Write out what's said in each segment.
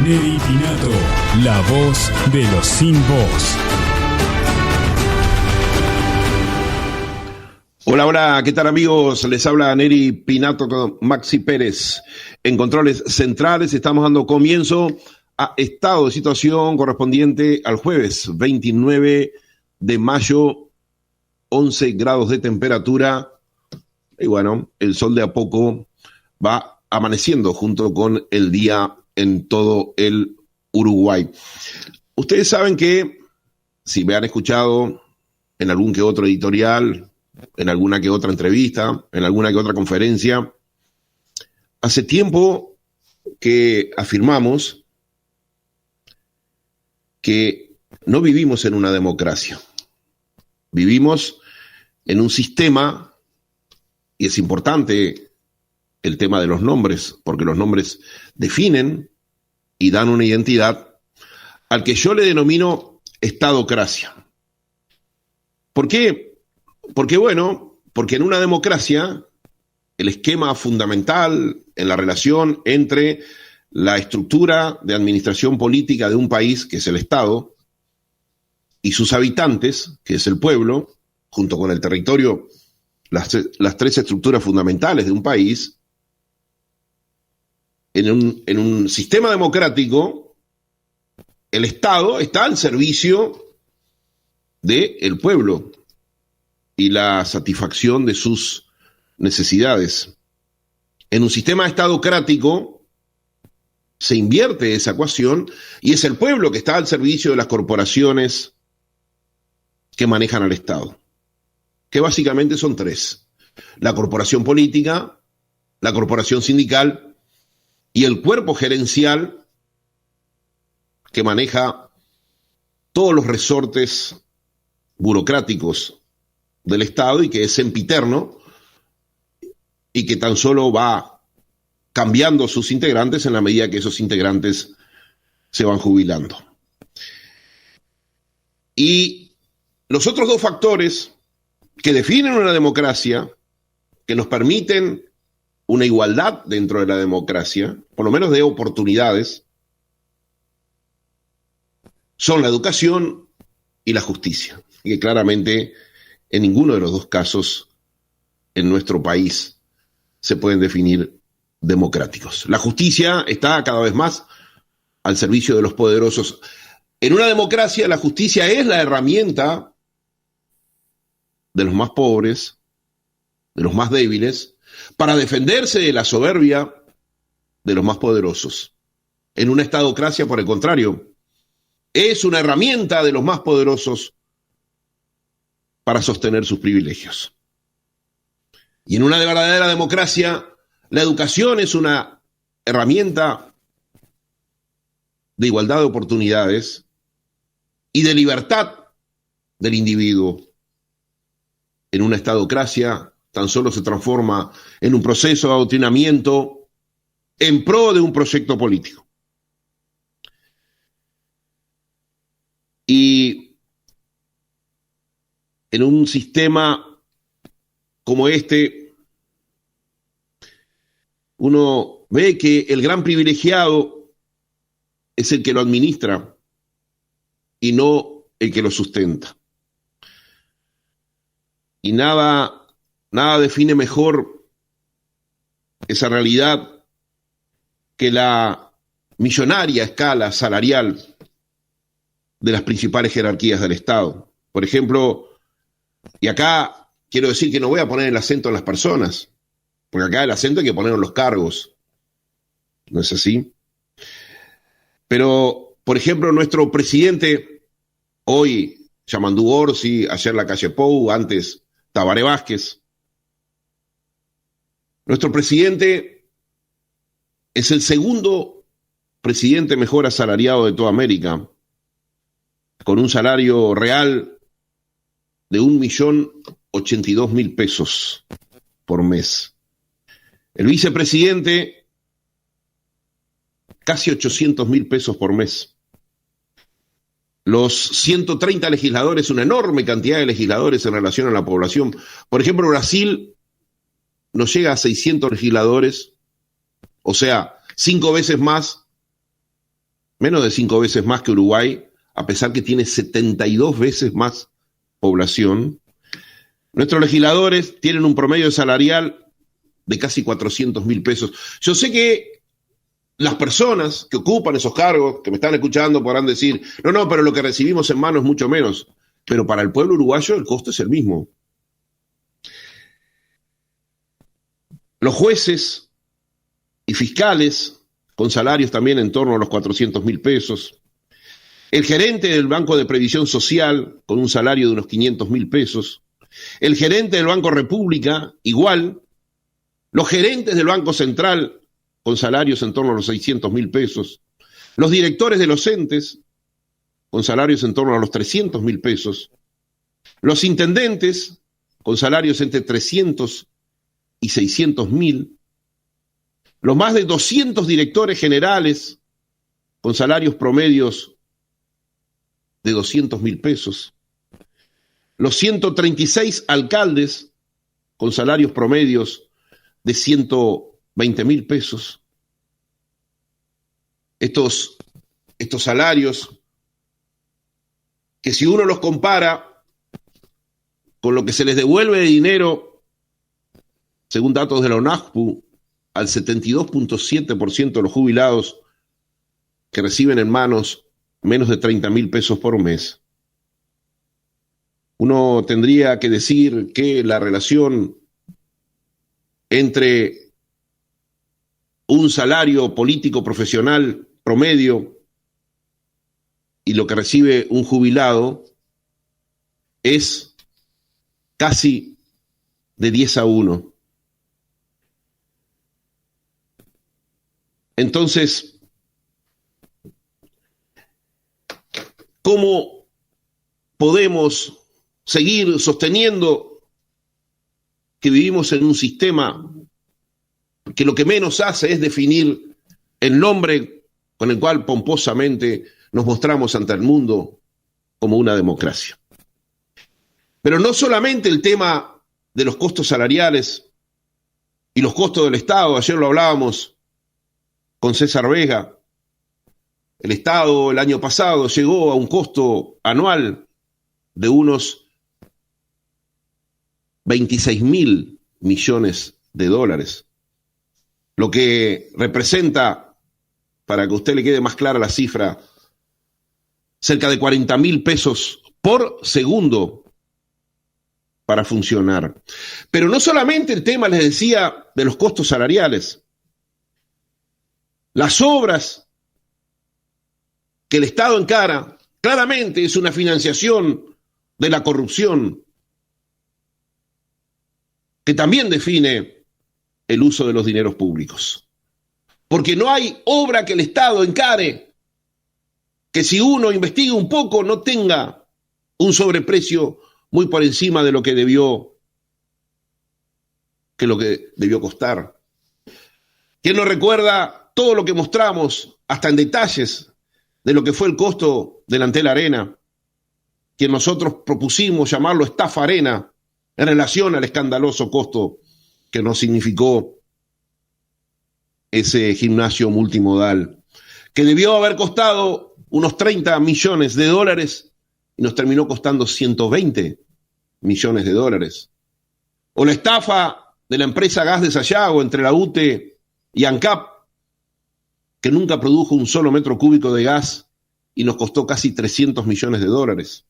Neri Pinato, la voz de los sin voz. Hola, hola, ¿qué tal amigos? Les habla Neri Pinato con Maxi Pérez. En Controles Centrales estamos dando comienzo a estado de situación correspondiente al jueves 29 de mayo, 11 grados de temperatura. Y bueno, el sol de a poco va amaneciendo junto con el día en todo el Uruguay. Ustedes saben que, si me han escuchado en algún que otro editorial, en alguna que otra entrevista, en alguna que otra conferencia, hace tiempo que afirmamos que no vivimos en una democracia. Vivimos en un sistema, y es importante el tema de los nombres, porque los nombres definen y dan una identidad, al que yo le denomino estadocracia. ¿Por qué? Porque en una democracia el esquema fundamental en la relación entre la estructura de administración política de un país, que es el Estado, y sus habitantes, que es el pueblo, junto con el territorio, las tres estructuras fundamentales de un país, en un sistema democrático, el Estado está al servicio del pueblo y la satisfacción de sus necesidades. En un sistema estadocrático se invierte esa ecuación y es el pueblo que está al servicio de las corporaciones que manejan al Estado, que básicamente son tres: la corporación política, la corporación sindical y el cuerpo gerencial que maneja todos los resortes burocráticos del Estado y que es sempiterno y que tan solo va cambiando sus integrantes en la medida que esos integrantes se van jubilando. Y los otros dos factores que definen una democracia, que nos permiten una igualdad dentro de la democracia, por lo menos de oportunidades, son la educación y la justicia, y que claramente en ninguno de los dos casos en nuestro país se pueden definir democráticos. La justicia está cada vez más al servicio de los poderosos. En una democracia, la justicia es la herramienta de los más pobres, de los más débiles, para defenderse de la soberbia de los más poderosos. En una estadocracia, por el contrario, es una herramienta de los más poderosos para sostener sus privilegios. Y en una verdadera democracia, la educación es una herramienta de igualdad de oportunidades y de libertad del individuo. En una estadocracia, tan solo se transforma en un proceso de adoctrinamiento en pro de un proyecto político. Y en un sistema como este, uno ve que el gran privilegiado es el que lo administra y no el que lo sustenta. Y nada define mejor esa realidad que la millonaria escala salarial de las principales jerarquías del Estado. Por ejemplo, y acá quiero decir que no voy a poner el acento en las personas, porque acá el acento hay que ponerlo en los cargos. ¿No es así? Pero, por ejemplo, nuestro presidente, hoy Yamandú Orsi, ayer Lacalle Pou, antes Tabaré Vázquez. Nuestro presidente es el segundo presidente mejor asalariado de toda América, con un salario real de 1.082.000 pesos por mes. El vicepresidente, casi 800.000 pesos por mes. Los 130 legisladores, una enorme cantidad de legisladores en relación a la población. Por ejemplo, Brasil no llega a 600 legisladores, o sea, 5 veces más menos de 5 veces más que Uruguay, a pesar que tiene 72 veces más población. Nuestros legisladores tienen un promedio salarial de casi 400.000 pesos. Yo sé que las personas que ocupan esos cargos, que me están escuchando, podrán decir, no, pero lo que recibimos en mano es mucho menos. Pero para el pueblo uruguayo el costo es el mismo. Los jueces y fiscales, con salarios también en torno a los 400.000 pesos. El gerente del Banco de Previsión Social, con un salario de unos 500.000 pesos. El gerente del Banco República, igual. Los gerentes del Banco Central, con salarios en torno a los 600.000 pesos. Los directores de los entes, con salarios en torno a los 300.000 pesos. Los intendentes, con salarios entre 300 y 600.000. Los más de 200 directores generales, con salarios promedios de 200.000 pesos. Los 136 alcaldes, con salarios promedios de 120.000 pesos. Estos salarios, que si uno los compara con lo que se les devuelve de dinero, según datos de la ONAJPU, al 72.7% de los jubilados que reciben en manos menos de 30.000 pesos por mes. Uno tendría que decir que la relación entre un salario político profesional promedio y lo que recibe un jubilado es casi de 10-1. Entonces, ¿cómo podemos seguir sosteniendo que vivimos en un sistema que lo que menos hace es definir el nombre con el cual pomposamente nos mostramos ante el mundo como una democracia? Pero no solamente el tema de los costos salariales y los costos del Estado, ayer lo hablábamos con César Vega. El Estado el año pasado llegó a un costo anual de unos 26.000 millones de dólares, lo que representa, para que a usted le quede más clara la cifra, cerca de 40.000 pesos por segundo para funcionar. Pero no solamente el tema, les decía, de los costos salariales. Las obras que el Estado encara claramente es una financiación de la corrupción que también define el uso de los dineros públicos. Porque no hay obra que el Estado encare que, si uno investiga un poco, no tenga un sobreprecio muy por encima de lo que debió costar. ¿Quién no recuerda todo lo que mostramos, hasta en detalles, de lo que fue el costo del Antel Arena, que nosotros propusimos llamarlo estafa arena, en relación al escandaloso costo que nos significó ese gimnasio multimodal, que debió haber costado unos 30 millones de dólares y nos terminó costando 120 millones de dólares. O la estafa de la empresa Gas de Sayago entre la UTE y ANCAP, que nunca produjo un solo metro cúbico de gas y nos costó casi 300 millones de dólares.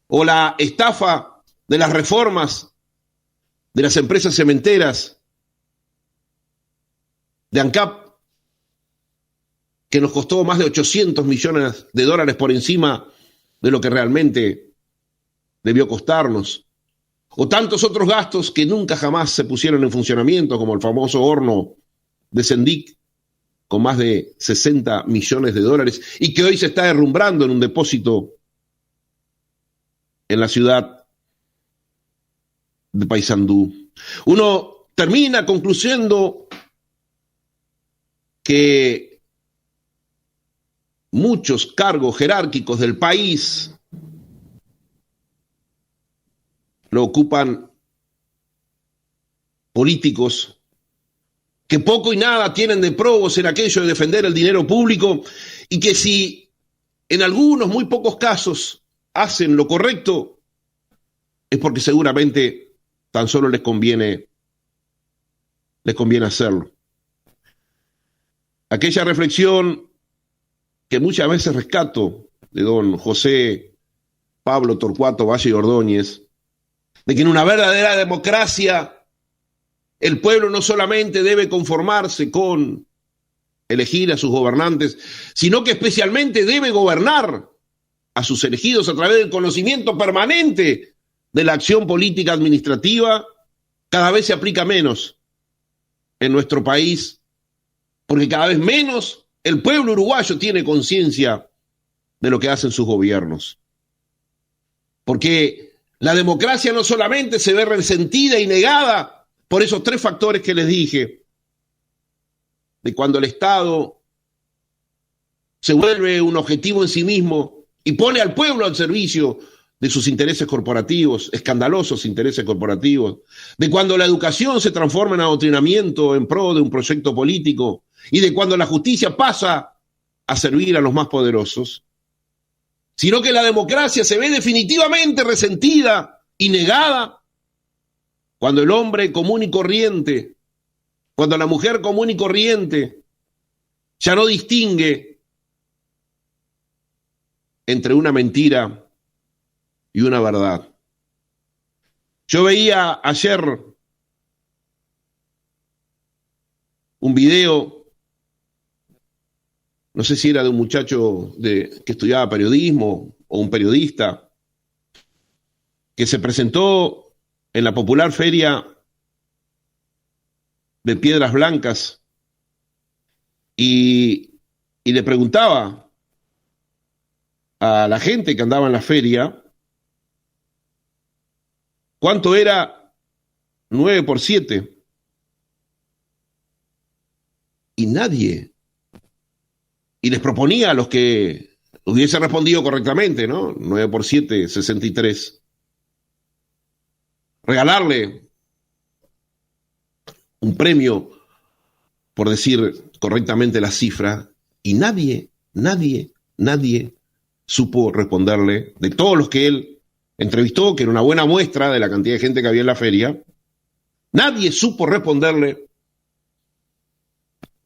O la estafa de las reformas de las empresas cementeras de ANCAP, que nos costó más de 800 millones de dólares por encima de lo que realmente debió costarnos. O tantos otros gastos que nunca jamás se pusieron en funcionamiento, como el famoso horno de Sendic, con más de 60 millones de dólares, y que hoy se está derrumbando en un depósito en la ciudad de Paysandú. Uno termina concluyendo que muchos cargos jerárquicos del país lo ocupan políticos que poco y nada tienen de probos en aquello de defender el dinero público y que si en algunos muy pocos casos hacen lo correcto es porque seguramente tan solo les conviene hacerlo. Aquella reflexión que muchas veces rescato de don José Pablo Torcuato Valle y Ordóñez, de que en una verdadera democracia el pueblo no solamente debe conformarse con elegir a sus gobernantes, sino que especialmente debe gobernar a sus elegidos a través del conocimiento permanente de la acción política administrativa, cada vez se aplica menos en nuestro país, porque cada vez menos el pueblo uruguayo tiene conciencia de lo que hacen sus gobiernos. Porque la democracia no solamente se ve resentida y negada por esos tres factores que les dije, de cuando el Estado se vuelve un objetivo en sí mismo y pone al pueblo al servicio de sus intereses corporativos, escandalosos intereses corporativos, de cuando la educación se transforma en adoctrinamiento en pro de un proyecto político y de cuando la justicia pasa a servir a los más poderosos, sino que la democracia se ve definitivamente resentida y negada cuando el hombre común y corriente, cuando la mujer común y corriente ya no distingue entre una mentira y una verdad. Yo veía ayer un video, no sé si era de un muchacho que estudiaba periodismo o un periodista, que se presentó en la popular feria de Piedras Blancas y le preguntaba a la gente que andaba en la feria cuánto era 9 por 7. Y nadie. Y les proponía a los que hubiesen respondido correctamente, ¿no? 9 por 7, 63. Regalarle un premio por decir correctamente la cifra, y nadie supo responderle, de todos los que él entrevistó, que era una buena muestra de la cantidad de gente que había en la feria, nadie supo responderle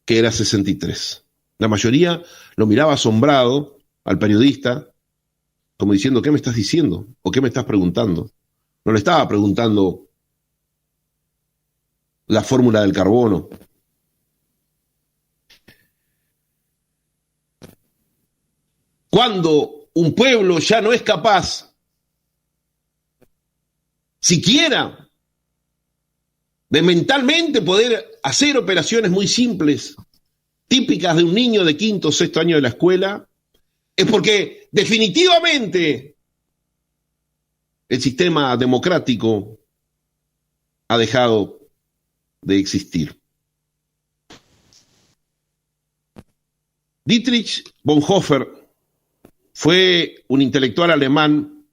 que era 63. La mayoría lo miraba asombrado al periodista, como diciendo, ¿qué me estás diciendo? ¿O qué me estás preguntando? No le estaba preguntando la fórmula del carbono. Cuando un pueblo ya no es capaz siquiera de mentalmente poder hacer operaciones muy simples, típicas de un niño de quinto o sexto año de la escuela, es porque definitivamente el sistema democrático ha dejado de existir. Dietrich Bonhoeffer fue un intelectual alemán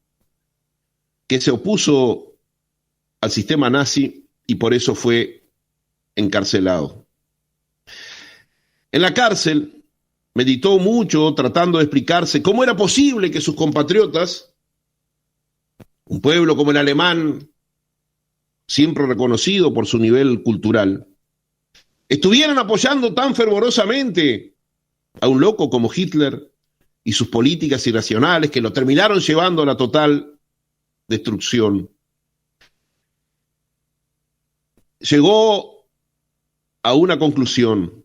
que se opuso al sistema nazi y por eso fue encarcelado. En la cárcel meditó mucho tratando de explicarse cómo era posible que sus compatriotas, un pueblo como el alemán, siempre reconocido por su nivel cultural, estuvieran apoyando tan fervorosamente a un loco como Hitler y sus políticas irracionales que lo terminaron llevando a la total destrucción. Llegó a una conclusión.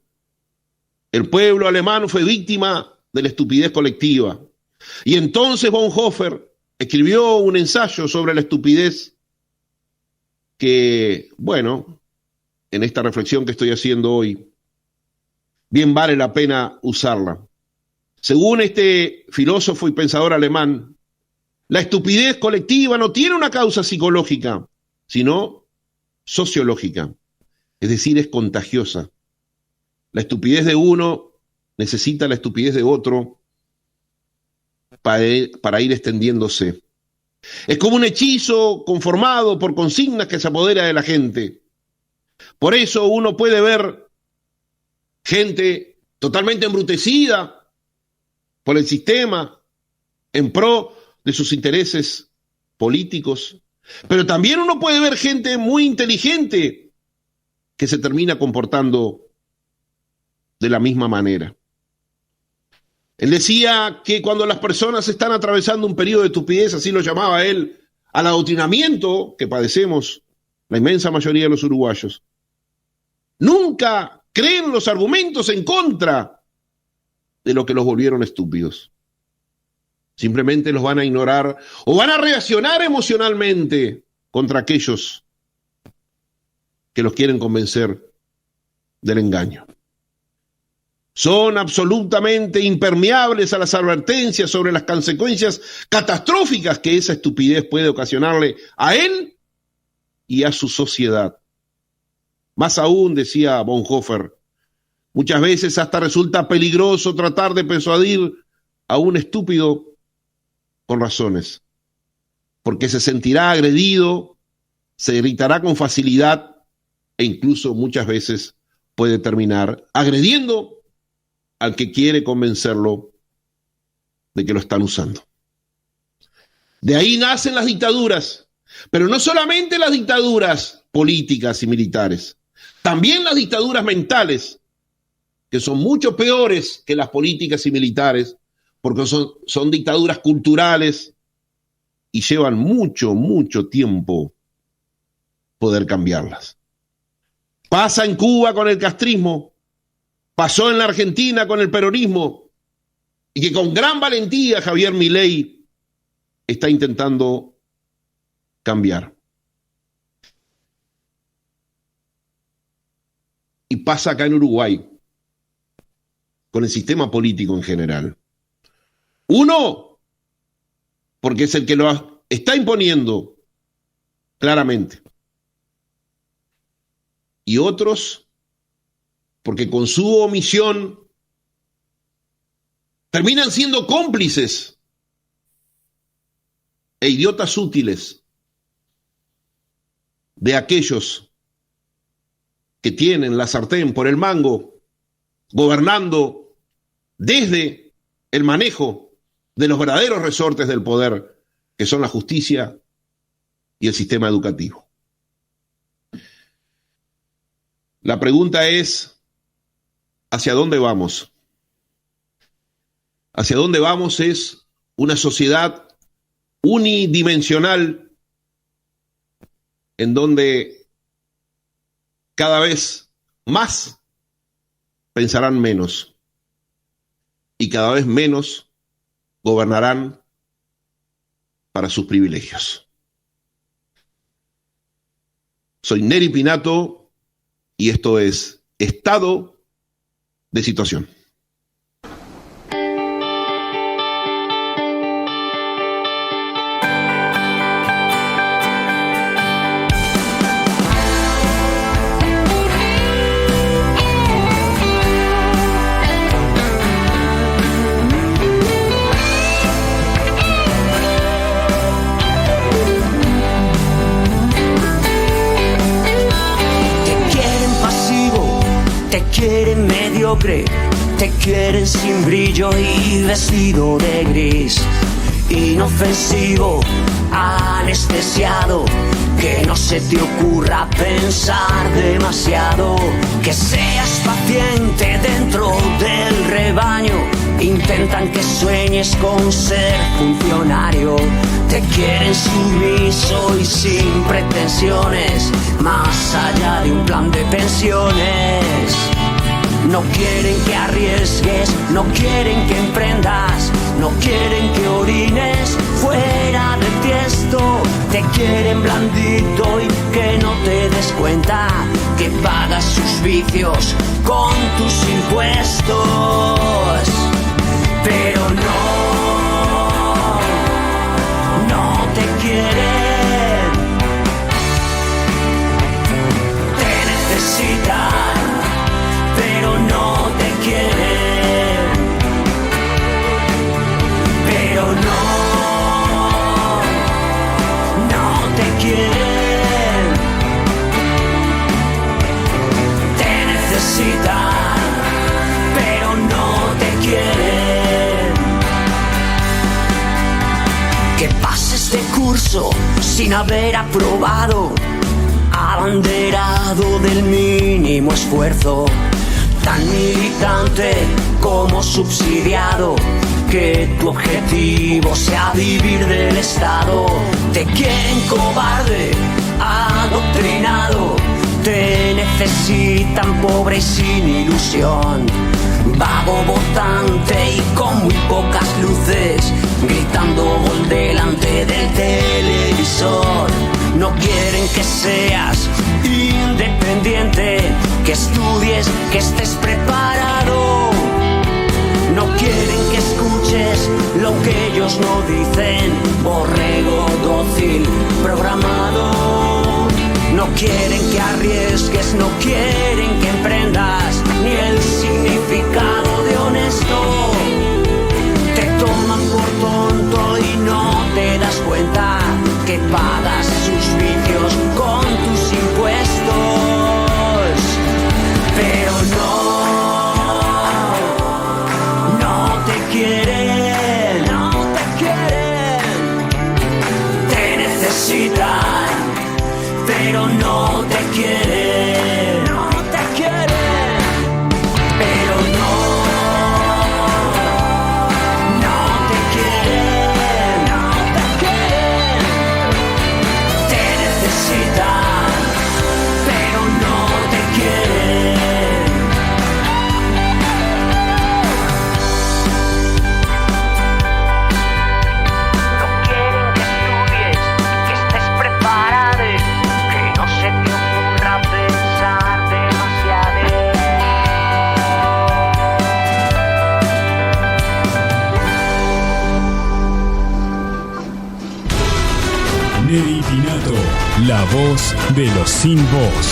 El pueblo alemán fue víctima de la estupidez colectiva. Y entonces Bonhoeffer escribió un ensayo sobre la estupidez que, bueno, en esta reflexión que estoy haciendo hoy, bien vale la pena usarla. Según este filósofo y pensador alemán, la estupidez colectiva no tiene una causa psicológica, sino sociológica. Es decir, es contagiosa. La estupidez de uno necesita la estupidez de otro para ir extendiéndose. Es como un hechizo conformado por consignas que se apodera de la gente. Por eso uno puede ver gente totalmente embrutecida por el sistema en pro de sus intereses políticos. Pero también uno puede ver gente muy inteligente que se termina comportando de la misma manera. Él decía que cuando las personas están atravesando un periodo de estupidez, así lo llamaba él, al adoctrinamiento que padecemos la inmensa mayoría de los uruguayos, nunca creen los argumentos en contra de lo que los volvieron estúpidos. Simplemente los van a ignorar o van a reaccionar emocionalmente contra aquellos que los quieren convencer del engaño. Son absolutamente impermeables a las advertencias sobre las consecuencias catastróficas que esa estupidez puede ocasionarle a él y a su sociedad. Más aún, decía Bonhoeffer, muchas veces hasta resulta peligroso tratar de persuadir a un estúpido con razones, porque se sentirá agredido, se irritará con facilidad e incluso muchas veces puede terminar agrediendo al que quiere convencerlo de que lo están usando. De ahí nacen las dictaduras, pero no solamente las dictaduras políticas y militares, también las dictaduras mentales, que son mucho peores que las políticas y militares, porque son dictaduras culturales y llevan mucho tiempo poder cambiarlas. Pasa en Cuba con el castrismo, pasó en la Argentina con el peronismo, y que con gran valentía Javier Milei está intentando cambiar. Y pasa acá en Uruguay, con el sistema político en general. Uno, porque es el que lo está imponiendo claramente. Y otros, porque con su omisión terminan siendo cómplices e idiotas útiles de aquellos que tienen la sartén por el mango, gobernando desde el manejo de los verdaderos resortes del poder, que son la justicia y el sistema educativo. La pregunta es, ¿hacia dónde vamos? ¿Hacia dónde vamos? Es una sociedad unidimensional en donde cada vez más pensarán menos y cada vez menos gobernarán para sus privilegios. Soy Neri Pinato y esto es Estado de Situación. Te quieren sin brillo y vestido de gris, inofensivo, anestesiado, que no se te ocurra pensar demasiado, que seas paciente dentro del rebaño, intentan que sueñes con ser funcionario, te quieren sumiso y sin pretensiones, más allá de un plan de pensiones. No quieren que arriesgues, no quieren que emprendas, no quieren que orines fuera del tiesto. Te quieren blandito y que no te des cuenta que pagas sus vicios con tus impuestos. Pero no te quieren, te necesitan, pero no te quieren, pero no te quieren, te necesitan. curso sin haber aprobado, abanderado del mínimo esfuerzo, tan militante como subsidiado, que tu objetivo sea vivir del Estado. Te quieren cobarde, adoctrinado, te necesitan pobre y sin ilusión, vago votante y con muy pocas luces, gritando gol delante del televisor. No quieren que seas independiente, que estudies, que estés preparado. No quieren que escuches lo que ellos no dicen, borrego dócil programado. No quieren que arriesgues, no quieren que emprendas, ni el significado de honesto. Te toman por tonto y no te das cuenta que pagas sus vicios con tus impuestos. Pero no te quieren, te necesitan, pero no te quieren, pero no te quieren, te necesitan, pero no te quieren. No quieren que estudies, que estés preparado, que no se te ocurra pensar demasiado. Neri Pinato, la voz de los sin voz.